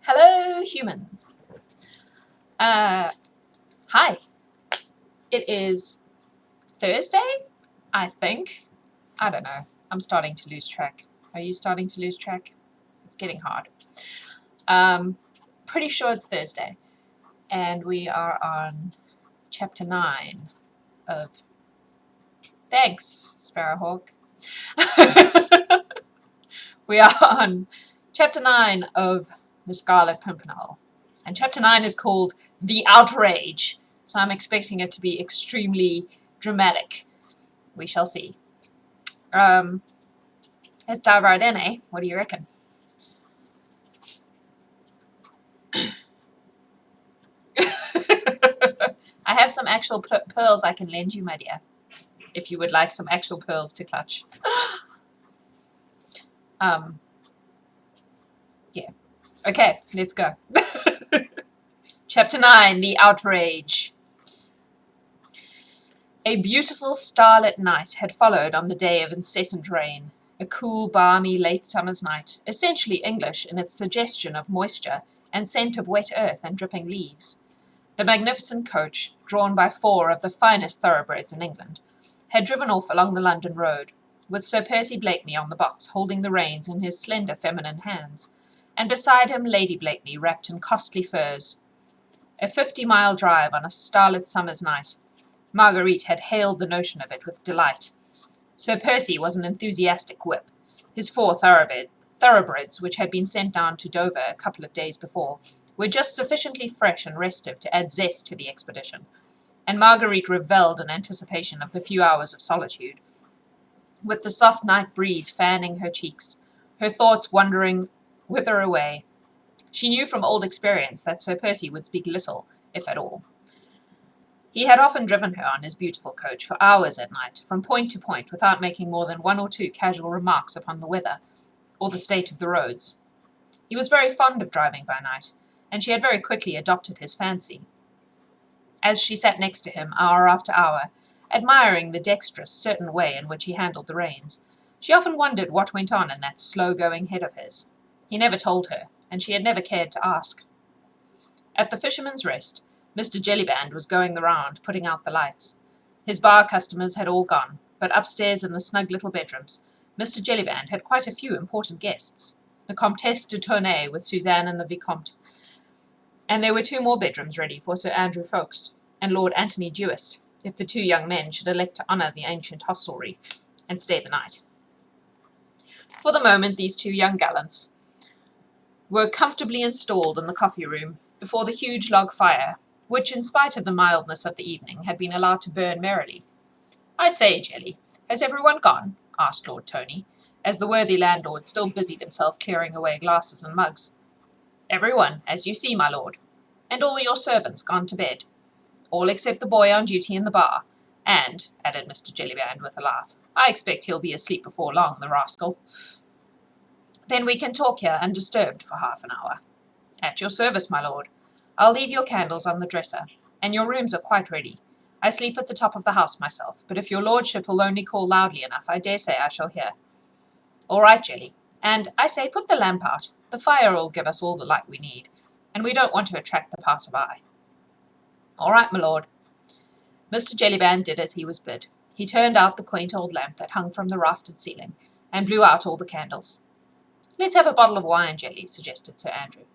Hello, humans. Hi. It is Thursday, I think. I don't know. I'm starting to lose track. Are you starting to lose track? It's getting hard. Pretty sure it's Thursday. And we are on chapter 9 of... Thanks, Sparrowhawk. We are on chapter 9 of the Scarlet Pimpernel. And chapter 9 is called The Outrage. So I'm expecting it to be extremely dramatic. We shall see. Let's dive right in, eh? What do you reckon? I have some actual pearls I can lend you, my dear, if you would like some actual pearls to clutch. Yeah. Okay, let's go. Chapter 9, The Outrage. A beautiful starlit night had followed on the day of incessant rain. A cool, balmy, late summer's night, essentially English in its suggestion of moisture and scent of wet earth and dripping leaves. The magnificent coach, drawn by 4 of the finest thoroughbreds in England, had driven off along the London road, with Sir Percy Blakeney on the box holding the reins in his slender feminine hands, and beside him Lady Blakeney wrapped in costly furs. A 50-mile drive on a starlit summer's night. Marguerite had hailed the notion of it with delight. Sir Percy was an enthusiastic whip. His 4 thoroughbreds, which had been sent down to Dover a couple of days before, were just sufficiently fresh and restive to add zest to the expedition, and Marguerite revelled in anticipation of the few hours of solitude. With the soft night breeze fanning her cheeks, her thoughts wandering whither away, she knew from old experience that Sir Percy would speak little, if at all. He had often driven her on his beautiful coach for hours at night, from point to point, without making more than 1 or 2 casual remarks upon the weather, or the state of the roads. He was very fond of driving by night, and she had very quickly adopted his fancy. As she sat next to him, hour after hour, admiring the dexterous, certain way in which he handled the reins, she often wondered what went on in that slow-going head of his. He never told her, and she had never cared to ask. At the Fisherman's Rest, Mr. Jellyband was going the round, putting out the lights. His bar customers had all gone, but upstairs in the snug little bedrooms, Mr. Jellyband had quite a few important guests. The Comtesse de Tournay with Suzanne and the Vicomte, and there were 2 more bedrooms ready for Sir Andrew Ffoulkes and Lord Anthony Dewist, if the 2 young men should elect to honour the ancient hostelry and stay the night. For the moment, these 2 young gallants were comfortably installed in the coffee-room before the huge log fire, which, in spite of the mildness of the evening, had been allowed to burn merrily. "I say, Jelly, has everyone gone?" asked Lord Tony, as the worthy landlord still busied himself clearing away glasses and mugs. "Everyone, as you see, my lord. And all your servants gone to bed. All except the boy on duty in the bar. And," added Mr. Jellyband with a laugh, "I expect he'll be asleep before long, the rascal. Then we can talk here undisturbed for half an hour." "At your service, my lord. I'll leave your candles on the dresser, and your rooms are quite ready. I sleep at the top of the house myself, but if your lordship will only call loudly enough, I dare say I shall hear." "All right, Jelly. And, I say, put the lamp out. The fire'll give us all the light we need, and we don't want to attract the passer-by." "All right, my lord." Mr. Jellyband did as he was bid. He turned out the quaint old lamp that hung from the raftered ceiling, and blew out all the candles. "Let's have a bottle of wine, Jelly," suggested Sir Andrew.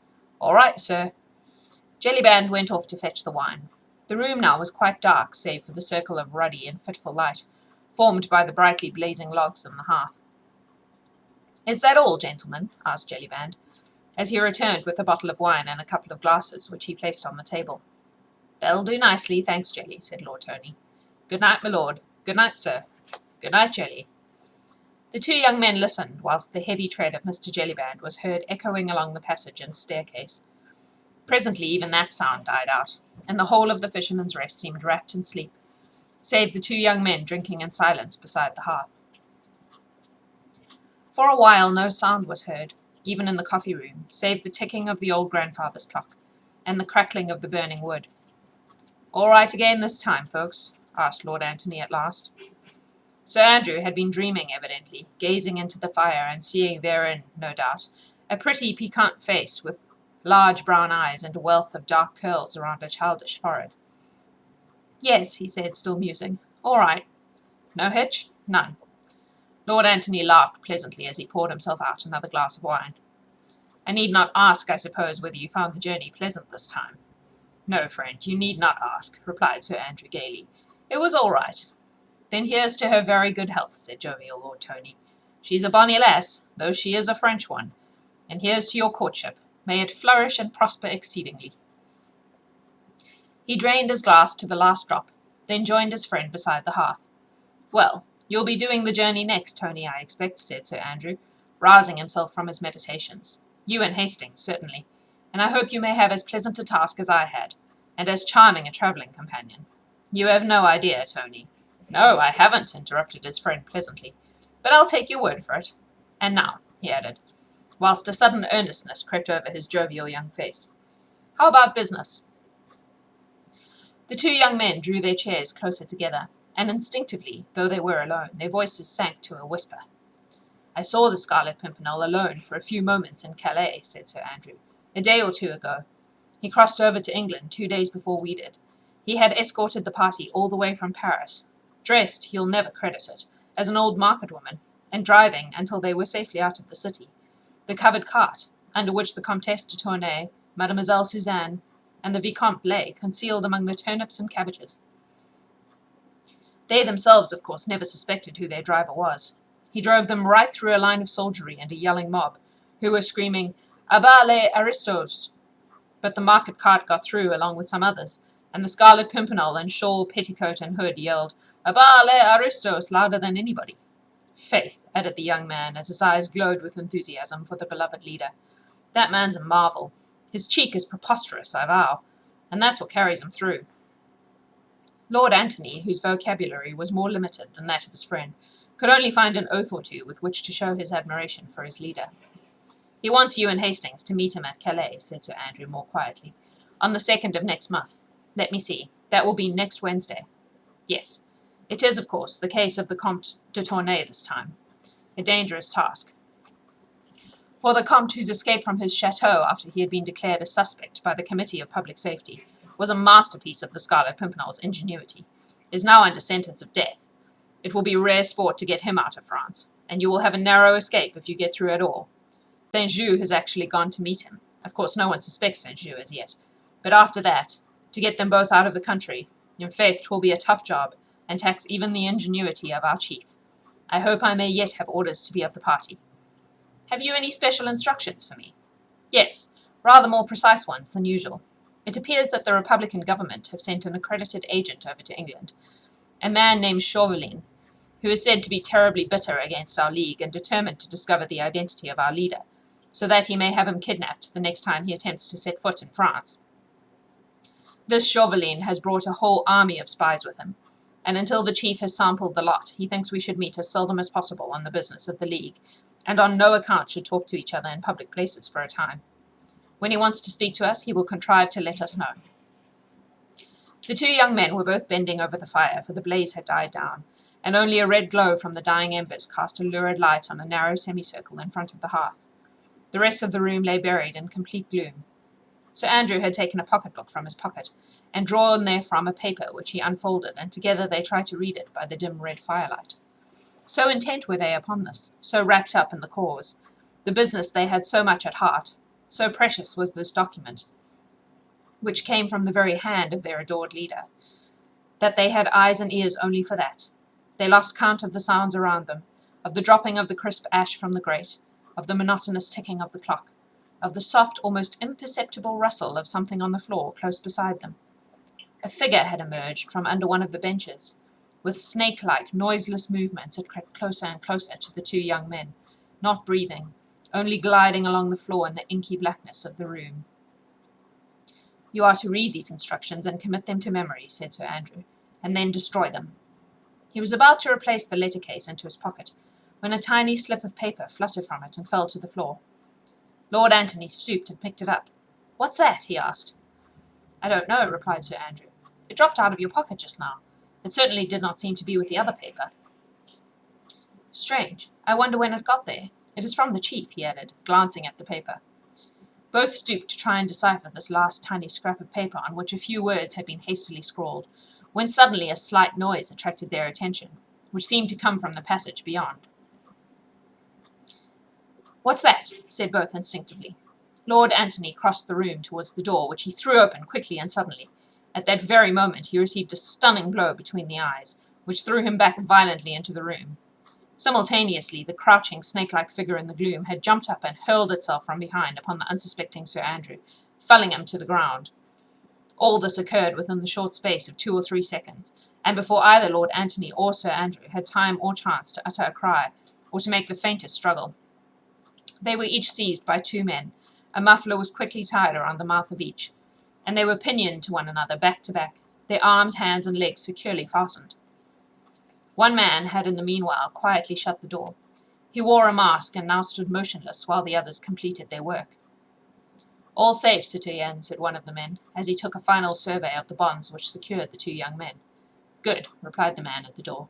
"All right, sir." Jellyband went off to fetch the wine. The room now was quite dark, save for the circle of ruddy and fitful light, formed by the brightly blazing logs on the hearth. "Is that all, gentlemen?" asked Jellyband, as he returned with a bottle of wine and a couple of glasses, which he placed on the table. "That'll do nicely, thanks, Jelly," said Lord Tony. "Good night, my lord." "Good night, sir." "Good night, Jelly." The 2 young men listened, whilst the heavy tread of Mr. Jellyband was heard echoing along the passage and staircase. Presently even that sound died out, and the whole of the Fisherman's Rest seemed wrapped in sleep, save the 2 young men drinking in silence beside the hearth. For a while no sound was heard, even in the coffee-room, save the ticking of the old grandfather's clock, and the crackling of the burning wood. "All right again this time, folks?" asked Lord Antony at last. Sir Andrew had been dreaming, evidently, gazing into the fire and seeing therein, no doubt, a pretty piquant face with large brown eyes and a wealth of dark curls around a childish forehead. "Yes," he said, still musing. "All right. No hitch?" "None." Lord Antony laughed pleasantly as he poured himself out another glass of wine. "I need not ask, I suppose, whether you found the journey pleasant this time?" "No, friend, you need not ask," replied Sir Andrew gaily. "It was all right." "Then here's to her very good health," said jovial Lord Tony. "She's a bonny lass, though she is a French one. And here's to your courtship. May it flourish and prosper exceedingly." He drained his glass to the last drop, then joined his friend beside the hearth. "Well, you'll be doing the journey next, Tony, I expect," said Sir Andrew, rousing himself from his meditations. "You and Hastings, certainly. And I hope you may have as pleasant a task as I had, and as charming a travelling companion. You have no idea, Tony." "No, I haven't," interrupted his friend pleasantly. "But I'll take your word for it. And now," he added, whilst a sudden earnestness crept over his jovial young face, "how about business?" The two young men drew their chairs closer together, and instinctively, though they were alone, their voices sank to a whisper. "I saw the Scarlet Pimpernel alone for a few moments in Calais," said Sir Andrew, "a day or two ago. He crossed over to England 2 days before we did. He had escorted the party all the way from Paris, dressed, you'll never credit it, as an old market woman, and driving, until they were safely out of the city, the covered cart, under which the Comtesse de Tournay, Mademoiselle Suzanne, and the Vicomte lay, concealed among the turnips and cabbages. They themselves, of course, never suspected who their driver was. He drove them right through a line of soldiery and a yelling mob, who were screaming, 'A bas les aristos!' But the market cart got through, along with some others, and the Scarlet Pimpernel in shawl, petticoat, and hood yelled, 'A bas les aristos!' louder than anybody. Faith," added the young man, as his eyes glowed with enthusiasm for the beloved leader, "that man's a marvel. His cheek is preposterous, I vow, and that's what carries him through." Lord Antony, whose vocabulary was more limited than that of his friend, could only find an oath or two with which to show his admiration for his leader. "He wants you and Hastings to meet him at Calais," said Sir Andrew more quietly, "on the 2nd of next month. Let me see, that will be next Wednesday. Yes, it is, of course, the case of the Comte de Tournay this time. A dangerous task. For the Comte, whose escape from his chateau after he had been declared a suspect by the Committee of Public Safety was a masterpiece of the Scarlet Pimpernel's ingenuity, is now under sentence of death. It will be rare sport to get him out of France, and you will have a narrow escape if you get through at all. Saint-Just has actually gone to meet him. Of course, no one suspects Saint-Just as yet. But after that, to get them both out of the country, in faith, 'twill be a tough job, and tax even the ingenuity of our chief. I hope I may yet have orders to be of the party. Have you any special instructions for me?" "Yes, rather more precise ones than usual. It appears that the Republican government have sent an accredited agent over to England, a man named Chauvelin, who is said to be terribly bitter against our League and determined to discover the identity of our leader, so that he may have him kidnapped the next time he attempts to set foot in France. This Chauvelin has brought a whole army of spies with him, and until the chief has sampled the lot, he thinks we should meet as seldom as possible on the business of the League, and on no account should talk to each other in public places for a time. When he wants to speak to us, he will contrive to let us know." The two young men were both bending over the fire, for the blaze had died down, and only a red glow from the dying embers cast a lurid light on a narrow semicircle in front of the hearth. The rest of the room lay buried in complete gloom. Sir Andrew had taken a pocket-book from his pocket, and drawn therefrom a paper which he unfolded, and together they tried to read it by the dim red firelight. So intent were they upon this, so wrapped up in the cause, the business they had so much at heart, so precious was this document, which came from the very hand of their adored leader, that they had eyes and ears only for that. They lost count of the sounds around them, of the dropping of the crisp ash from the grate, of the monotonous ticking of the clock, of the soft, almost imperceptible rustle of something on the floor close beside them. A figure had emerged from under one of the benches. With snake-like, noiseless movements it crept closer and closer to the two young men, not breathing, only gliding along the floor in the inky blackness of the room. "You are to read these instructions and commit them to memory," said Sir Andrew, "and then destroy them." He was about to replace the letter-case into his pocket, when a tiny slip of paper fluttered from it and fell to the floor. Lord Antony stooped and picked it up. "What's that?" he asked. "I don't know," replied Sir Andrew. "It dropped out of your pocket just now. It certainly did not seem to be with the other paper." "Strange. I wonder when it got there. It is from the chief," he added, glancing at the paper. Both stooped to try and decipher this last tiny scrap of paper on which a few words had been hastily scrawled, when suddenly a slight noise attracted their attention, which seemed to come from the passage beyond. "What's that?" said both instinctively. Lord Antony crossed the room towards the door, which he threw open quickly and suddenly. At that very moment he received a stunning blow between the eyes, which threw him back violently into the room. Simultaneously, the crouching, snake-like figure in the gloom had jumped up and hurled itself from behind upon the unsuspecting Sir Andrew, felling him to the ground. All this occurred within the short space of 2 or 3 seconds, and before either Lord Antony or Sir Andrew had time or chance to utter a cry, or to make the faintest struggle. They were each seized by 2 men. A muffler was quickly tied around the mouth of each, and they were pinioned to one another, back to back, their arms, hands, and legs securely fastened. One man had in the meanwhile quietly shut the door. He wore a mask and now stood motionless while the others completed their work. "All safe, citoyen," said one of the men, as he took a final survey of the bonds which secured the 2 young men. "Good," replied the man at the door.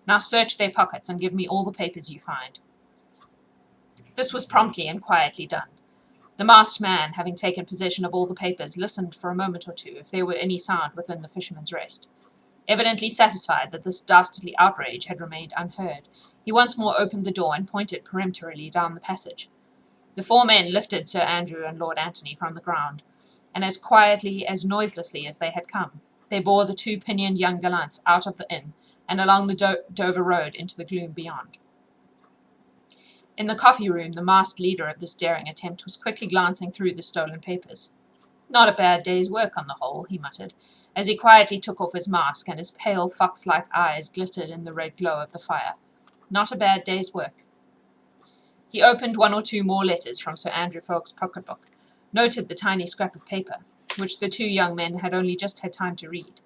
"Now search their pockets and give me all the papers you find." This was promptly and quietly done. The masked man, having taken possession of all the papers, listened for a moment or two if there were any sound within the Fisherman's Rest. Evidently satisfied that this dastardly outrage had remained unheard, he once more opened the door and pointed peremptorily down the passage. The 4 men lifted Sir Andrew and Lord Antony from the ground, and as quietly, as noiselessly as they had come, they bore the 2 pinioned young gallants out of the inn and along the Dover road into the gloom beyond. In the coffee-room, the masked leader of this daring attempt was quickly glancing through the stolen papers. "Not a bad day's work on the whole," he muttered, as he quietly took off his mask and his pale fox-like eyes glittered in the red glow of the fire. "Not a bad day's work." He opened 1 or 2 more letters from Sir Andrew Ffoulkes' pocket-book, noted the tiny scrap of paper, which the 2 young men had only just had time to read.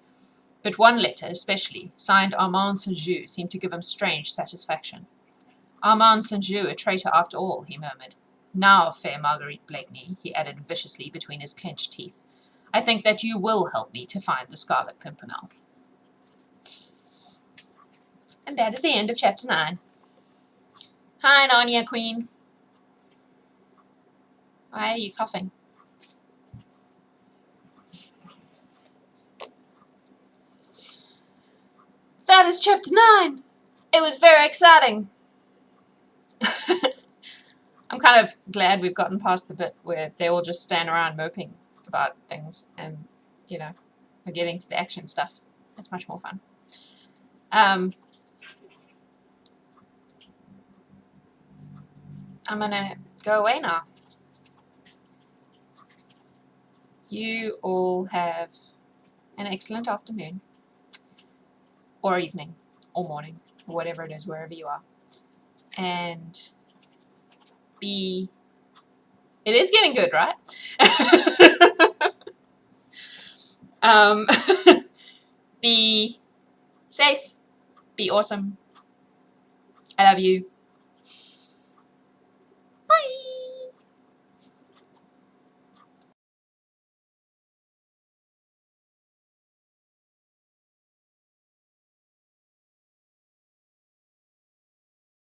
But one letter, especially, signed Armand St. Just, seemed to give him strange satisfaction. "Armand St. Just, a traitor after all," he murmured. "Now, fair Marguerite Blakeney," he added viciously between his clenched teeth, "I think that you will help me to find the Scarlet Pimpernel." And that is the end of chapter 9. Hi, Narnia Queen. Why are you coughing? That is chapter 9. It was very exciting. I'm kind of glad we've gotten past the bit where they all just stand around moping about things and, we're getting to the action stuff. It's much more fun. I'm gonna go away now. You all have an excellent afternoon, or evening, or morning, or whatever it is, wherever you are. And it is getting good, right? Be safe. Be awesome. I love you.